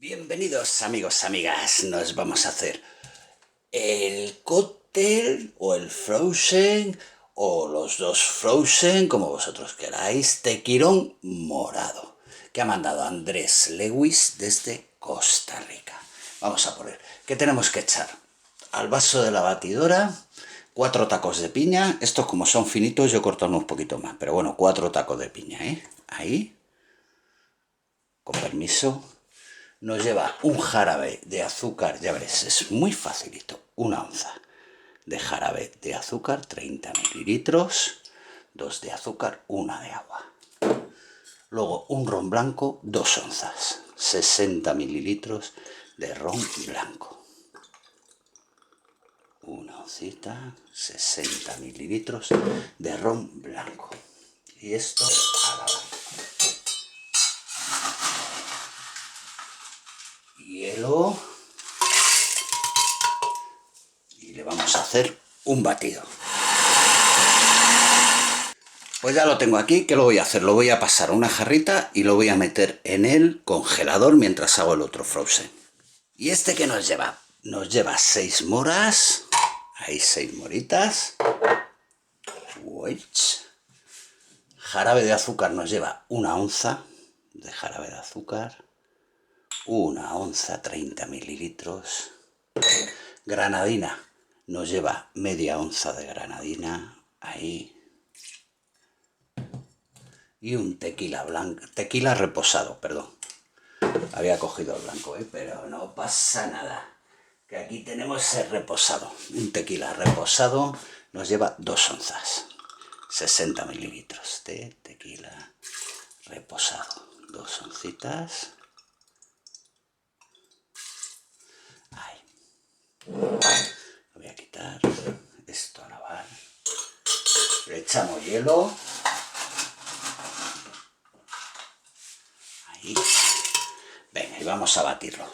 Bienvenidos amigos, amigas, nos vamos a hacer el cóctel o el frozen o los dos frozen, como vosotros queráis, tequirón morado, que ha mandado Andrés Lewis desde Costa Rica. Vamos a poner, ¿qué tenemos que echar? Al vaso de la batidora, 4 tacos de piña, estos como son finitos yo corto un poquito más, pero bueno, 4 tacos de piña, ahí, con permiso. Nos lleva un jarabe de azúcar, ya veréis, es muy facilito, 1 onza de jarabe de azúcar, 30 mililitros, 2 de azúcar, 1 de agua. Luego un ron blanco, 2 onzas, 60 mililitros de ron blanco. Una oncita, 60 mililitros de ron blanco. Y esto a la banda. Hielo y le vamos a hacer un batido. Pues ya lo tengo aquí. ¿Qué lo voy a hacer? Lo voy a pasar a una jarrita y lo voy a meter en el congelador mientras hago el otro frozen. ¿Y este qué nos lleva? Nos lleva 6 moras, hay 6 moritas. Jarabe de azúcar nos lleva 1 onza de jarabe de azúcar. 1 onza, 30 mililitros. Granadina nos lleva media onza de granadina, ahí. Y un tequila blanco, tequila reposado, perdón. Había cogido el blanco, pero no pasa nada. Que aquí tenemos el reposado. Un tequila reposado nos lleva 2 onzas. 60 mililitros de tequila reposado. 2 oncitas. Lo voy a quitar, esto a lavar, le echamos hielo, ahí, venga, y vamos a batirlo.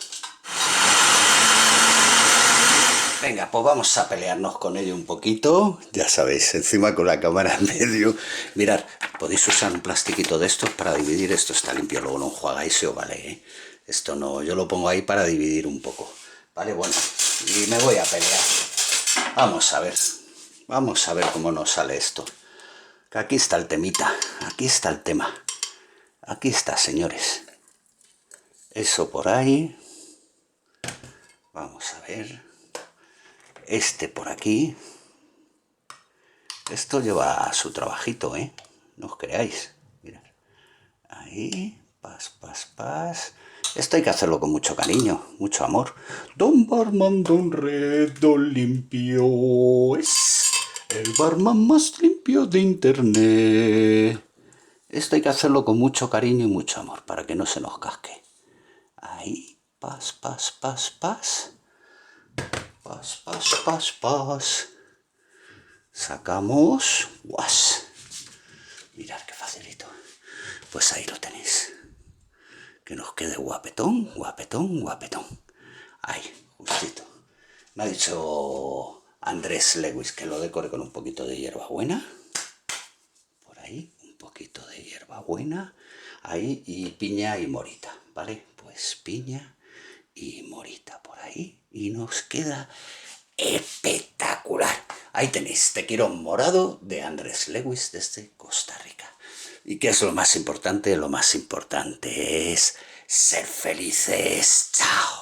Venga, pues vamos a pelearnos con ello un poquito, ya sabéis, encima con la cámara en medio. Mirad, podéis usar un plastiquito de estos para dividir, esto está limpio, luego no enjuagáis y os vale, Esto no, yo lo pongo ahí para dividir un poco, ¿vale? Bueno, y me voy a pelear. Vamos a ver cómo nos sale esto. Que aquí está el temita, aquí está el tema. Aquí está, señores. Eso por ahí. Vamos a ver. Este por aquí. Esto lleva su trabajito, No os creáis. Mirad. Ahí, pas. Esto hay que hacerlo con mucho cariño, mucho amor. Don Barman, Don Redo limpio es el barman más limpio de internet. Esto hay que hacerlo con mucho cariño y mucho amor para que no se nos casque. Ahí, pas. Sacamos. ¡Guas! Mirad qué facilito. Pues ahí lo tenéis. Que nos quede guapetón. Ahí, justito. Me ha dicho Andrés Lewis que lo decore con un poquito de hierbabuena. Por ahí, un poquito de hierbabuena. Ahí, y piña y morita, ¿vale? Pues piña y morita por ahí. Y nos queda espectacular. Ahí tenéis, tequirón morado de Andrés Lewis desde Costa Rica. ¿Y qué es lo más importante? Lo más importante es ser felices. ¡Chao!